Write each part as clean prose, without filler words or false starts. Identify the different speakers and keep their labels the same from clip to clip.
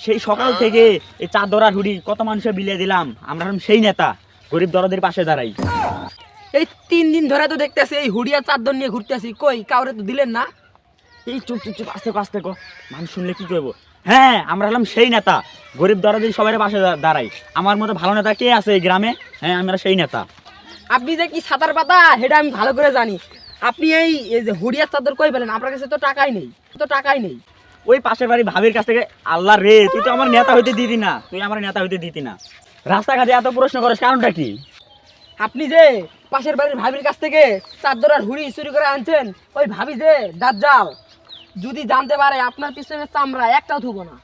Speaker 1: সেই সকাল থেকে এই চাদর আর হুডি কত মানুষের বিলিয়ে দিলাম, আমরা সেই নেতা গরিব দরদের পাশে দাঁড়াই।
Speaker 2: এই 3 দিন ধরে তো দেখতেছি এই হুডিয়া চাদর নিয়ে ঘুরতেছি, কই কাউরে তো দিলেন না।
Speaker 1: এই চুপ চুপ চুপ, আস্তে আস্তে কো, মানুষ শুনলে কি করবো। হ্যাঁ, আমরা হলাম সেই নেতা, গরিব দরদের সবাই পাশে দাঁড়াই। আমার মতো ভালো নেতা কে আছে এই গ্রামে? হ্যাঁ, আমরা সেই নেতা।
Speaker 2: আপনি যে কি সাতার পাতা সেটা আমি ভালো করে জানি। আপনি এই যে হুডিয়ার চাদর কই পেলেন? আপনার কাছে তো টাকাই নেই।
Speaker 1: ওই পাশের বাড়ি ভাবির কাছ থেকে। আল্লাহ রে, তুই তো আমার নেতা হইতে দিতি না, রাস্তাঘাটে এত প্রশ্ন করিস, কারণটা কি?
Speaker 2: আপনি যে পাশের বাড়ির ভাবির কাছ থেকে চাদর আর হুড়ি চুরি করে আনছেন, ওই ভাবি যে দাজ্জাল, যদি জানতে পারে আপনার পিছনে চামড়া একটাও থুবো না।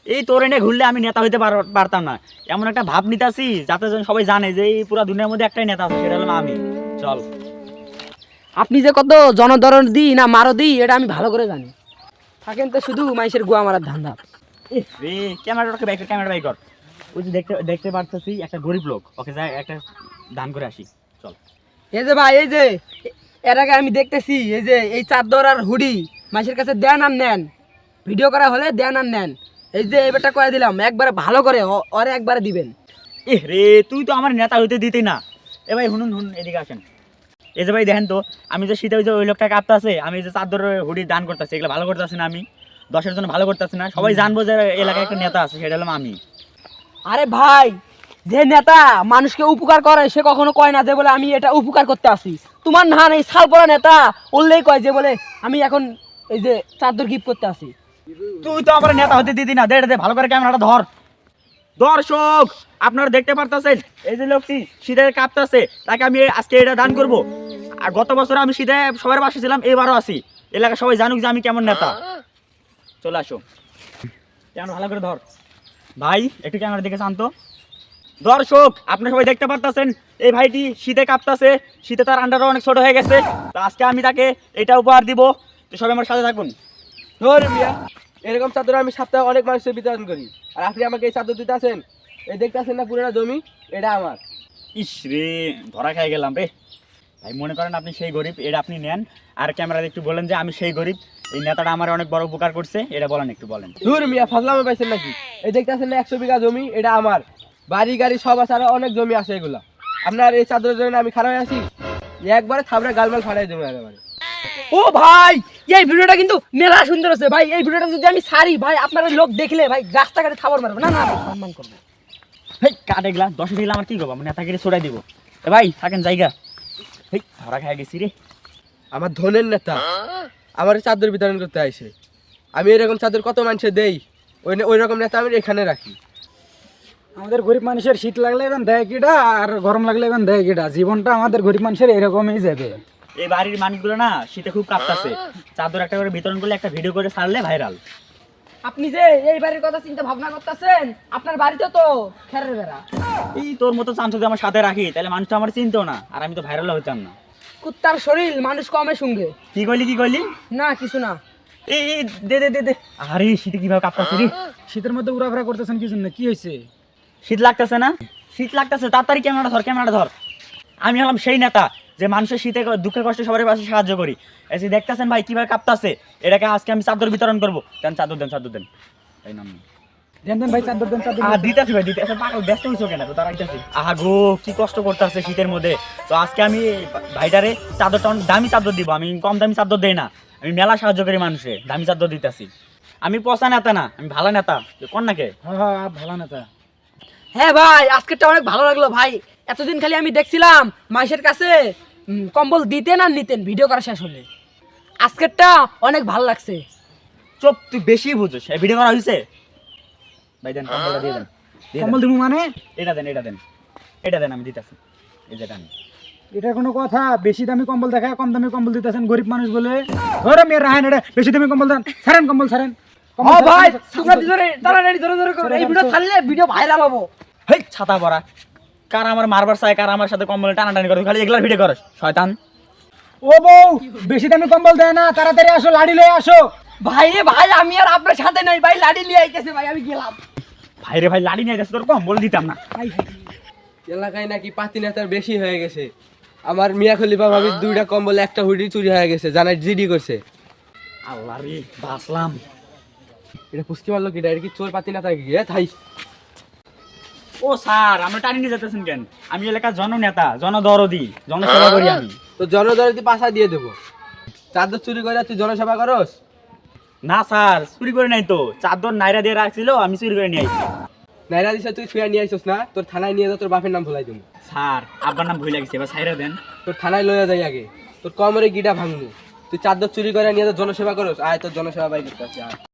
Speaker 1: এই তোর এনে ঘুরলে আমি নেতা হইতে পারতাম না। এমন একটা ভাব নিতাছি যাতে সবাই জানে যে এই পুরো দুনিয়ার মধ্যে একটাই নেতা আছে, সেটা হলাম আমি। চল।
Speaker 2: আপনি যে কত জনদরণ দিই না মারো দিই এটা আমি ভালো করে জানি। থাকেন তো শুধু মাইসের গুয়া মারার ধান্দা।
Speaker 1: রে, ক্যামেরা বাই কর। ওই যে দেখতে পারতেছি একটা গরিব লোক, ওকে যা একটা দান করে আসি। চল।
Speaker 2: এই যে ভাই, এই যে এর আগে আমি দেখতেছি এই যে এই চাদর আর হুডি মাইসের কাছে দেন আর নেন, ভিডিও করা হলে দেন আর নেন। এই যে এবারটা করে দিলাম, একবারে ভালো করে ওরে একবারে দিবেন।
Speaker 1: রে, তুই তো আমার নেতা হইতে দিতি না। এ ভাই হুনুন, এদিকে আসেন। এই যে ভাই দেখেন তো, আমি যে শীতে ওই লোকটা কাঁপতে আছে, আমি যে চাদর হুডি দান করতেছি, এগুলো ভালো করতেছি না আমি? 10-এর জন্য ভালো করতেছি না? সবাই জানবো যে এলাকায় একটা নেতা আছে, সেটা হলাম আমি।
Speaker 2: আরে ভাই, যে নেতা মানুষকে উপকার করে সে কখনো কয় না যে বলে আমি এটা উপকার করতে আসি। তোমার না এই শাল পড়া নেতা বললেই কয় যে বলে আমি এখন এই যে চাদর গিফট করতে আসি।
Speaker 1: তুই তো আমার নেতা হতে দিতি না। দে ভালো করে ক্যামেরাটা ধর। দর্শক, আপনারা দেখতে পারতেছেন এই যে লোকটি শীতে কাঁপতেছে, তাকে আমি আজকে এটা দান করব। আর গত বছর আমি শীতে সবার পাশে ছিলাম, এবারও আছি। এলাকা সবাই জানুক যে আমি কেমন নেতা। চলে আসো, ক্যামেরা ভালো করে ধর। ভাই একটু ক্যামেরা দিকে চান তো। দর্শক, আপনারা সবাই দেখতে পারতেছেন এই ভাইটি শীতে কাঁপতেছে, শীতে তার আন্ডারও অনেক ছোট হয়ে গেছে। তো আজকে আমি তাকে এটা উপহার দিব। তো সবাই আমার সাথে থাকুন।
Speaker 3: ধরে মিয়া, এরকম চাদর আমি সপ্তাহে অনেক মানুষের বিতরণ করি, আর আপনি আমাকে এই চাদর দিতে আছেন? এই দেখতে আছেন না পুরোটা জমি, এটা আমার।
Speaker 1: ইস রে, ধরা খাই গেলাম রে। ভাই মনে করেন আপনি সেই গরিব, এটা আপনি নেন। আর ক্যামেরাতে একটু বলেন যে আমি সেই গরিব, এই নেতাটা আমার অনেক বড় উপকার করছে, এটা বলেন, একটু বলেন।
Speaker 3: ধরে মিয়া, ফাজলামে পাইছেন নাকি? এই দেখতে আছেন না 100 বিঘা জমি, এটা আমার। বাড়ি গাড়ি সব আছে, আরো অনেক জমি আছে এগুলা। আপনার এই চাদরের জন্য আমি খারাপ আছি? একবারে থাবড়ে গালমাল ফাটাই দেবো একেবারে।
Speaker 2: ও ভাই, এই ভিডিওটা কিন্তু মেলা সুন্দর আছে ভাই। এই ভিডিওটা যদি আমি ছাড়ি ভাই, আপনার লোক দেখলে ভাই রাস্তাঘাটে থাবর মারবে। না না ভাই, সম্মান করবো।
Speaker 1: হেই কাটে গেলা 10 দিলে আমার কি করবো? আমি নেতাগিরি ছড়াই দিব। এ ভাই থাকেন জায়গা। হেই ধরা খাই গেছি রে।
Speaker 3: আমার ধনের নেতা আমার এই চাদর বিতরণ করতে আইছে। আমি এরকম চাদর কত মানুষে দেই, ওই রকম নেতা আমি এখানে রাখি।
Speaker 4: আমাদের গরিব মানুষের শীত লাগলে এখন দেয় কিটা, আর গরম লাগলে এখন দেয় কিটা। জীবনটা আমাদের গরিব মানুষের এরকমই যাবে।
Speaker 1: এই বাড়ির মানুষগুলো না শীতে খুব কাঁপতাছে, চাদর একটা করে বিতরণ করলে, একটা ভিডিও করে ছাড়লে ভাইরাল।
Speaker 2: আপনি যে এই বাড়ির কথা চিন্তা ভাবনা করতেছেন, আপনার বাড়িতে তো খেরের বেড়া।
Speaker 1: এই তোর মতো চান্স যদি আমার সাথে রাখি, তাহলে মানুষ তো আমার চিনতো না, আর আমি তো ভাইরাল হইতাম না।
Speaker 2: কুত্তার শরীর মানুষ কমে শুনবে।
Speaker 1: কি কইলি?
Speaker 2: না কিছু না।
Speaker 1: এই দে। আরে শীতে কিভাবে কাঁপতাছে রে।
Speaker 4: শীতের মধ্যে উড়াফেরা করতেছেন কি জন্য? কি হয়েছে?
Speaker 1: শীত লাগতেছে না? শীত লাগতেছে, তাড়াতাড়ি ক্যামেরাটা ধর। আমি হলাম সেই নেতা যে মানুষের শীতে দুঃখে কষ্টে সবার পাশে সাহায্য করি। এই যে দেখতেছেন ভাই কিভাবে কাঁপতাছে, এটাকে আজকে আমি চাদর বিতরণ করবো। চাদর দেন। এই নাম
Speaker 4: দেন ভাই, চাদর দেন।
Speaker 1: দিতেছি ভাই, পাগল ব্যস্ত হইছো কেন? তো দাঁড়াইতেছি। আহা গো, কি কষ্ট করতেছে শীতের মধ্যে। তো আজকে আমি ভাইটারে চাদরটা অনেক দামি চাদর দিব। আমি কম দামি চাদর দেই না, আমি মেলা সাহায্য করি মানুষে, দামি চাদর দিতেছি। আমি পচা নেতা না, আমি ভালো নেতা। কোন নাকে?
Speaker 4: হ্যাঁ, ভালো নেতা।
Speaker 2: হ্যাঁ ভাই, আজকেরটা অনেক ভালো লাগলো ভাই। এতদিন খালি আমি দেখছিলাম মাইশের কাছে কম্বল দিতেন আর নিতেন ভিডিও করা শেষ হলে। আজকেরটা অনেক ভালো লাগছে।
Speaker 1: চুপ, তুই বেশি বুঝোস। ভিডিও করা হয়েছে ভাই, দেন কম্বলটা দিয়ে দেন।
Speaker 4: কম্বল দিব মানে?
Speaker 1: এটা দেন, আমি দিতেছি। এই যেটা আমি।
Speaker 4: এটা কোনো কথা? বেশি দামি কম্বল দেখায় কম দামি কম্বল দিতেছেন গরিব মানুষ বলে। ধরে মেয়ে রাহেন, এটা বেশি দামি কম্বল দেন। কম্বল ছাড়েন।
Speaker 2: ও ভাই, তোমরা দুজনে তাড়াতাড়ি জোরে করো। এই ভিডিও ছাড়লে ভিডিও ভাইরাল হবে।
Speaker 1: হেই ছাতা পরা, কার আমার মারবার চায়, কার আমার সাথে কম্বল টানাটানি করে, খালি এগুলা ভিডিও করস শয়তান।
Speaker 4: ও বউ, বেশি দামি কম্বল দেয় না, তাড়াতাড়ি আসো, লাড়ি লয়ে আসো।
Speaker 2: ভাই রে ভাই, আমি আর আপনার সাথে নাই ভাই, লাড়ি নিয়ে আইতেছে ভাই, আমি গেলাম।
Speaker 1: ভাই রে ভাই, লাড়ি নিয়ে গেছে, তোর কম্বল দিতাম না।
Speaker 3: এলাকায় নাকি পাতি নেতার বেশি হয়ে গেছে। আমার মিয়া খলিফা ভাবির 2টা কম্বল, একটা হুডি চুরি হয়ে গেছে, জানাই জিডি করছে।
Speaker 1: আল্লাহ রে, বাঁচলাম।
Speaker 3: এটা পুষ্টি মারলো কি এটা কি চোর পাতি না থাকে থাই।
Speaker 1: ও স্যার, আমরা টানি নিয়ে যেতেছেন কেন? আমি এলাকার জননেতা, জনদরদি, জনসেবা করি আমি।
Speaker 3: তো জনদরদি পাশা দিয়ে দেবো। চাদর চুরি করে তুই জনসেবা করস?
Speaker 1: না স্যার, চুরি করে নাই তো, চাদর নাইরা দিয়ে রাখছিল, আমি চুরি করে নিয়ে আইছি।
Speaker 3: নাইরা দিছে তুই ছুঁয়া নিয়ে আইসস না, তোর থানায় নিয়ে যা, তোর বাপের নাম ভুলাই দিবি।
Speaker 1: স্যার, আব্বার নাম ভুল লাগছে, এবার ছাইরা দেন।
Speaker 3: তোর থানায় লইয়া যাই আগে, তোর কমরে গিটা ভাঙবো। তুই চাদর চুরি করে নিয়ে যা জনসেবা করস, আয় তোর জনসেবা বাই করতে আসি আয়।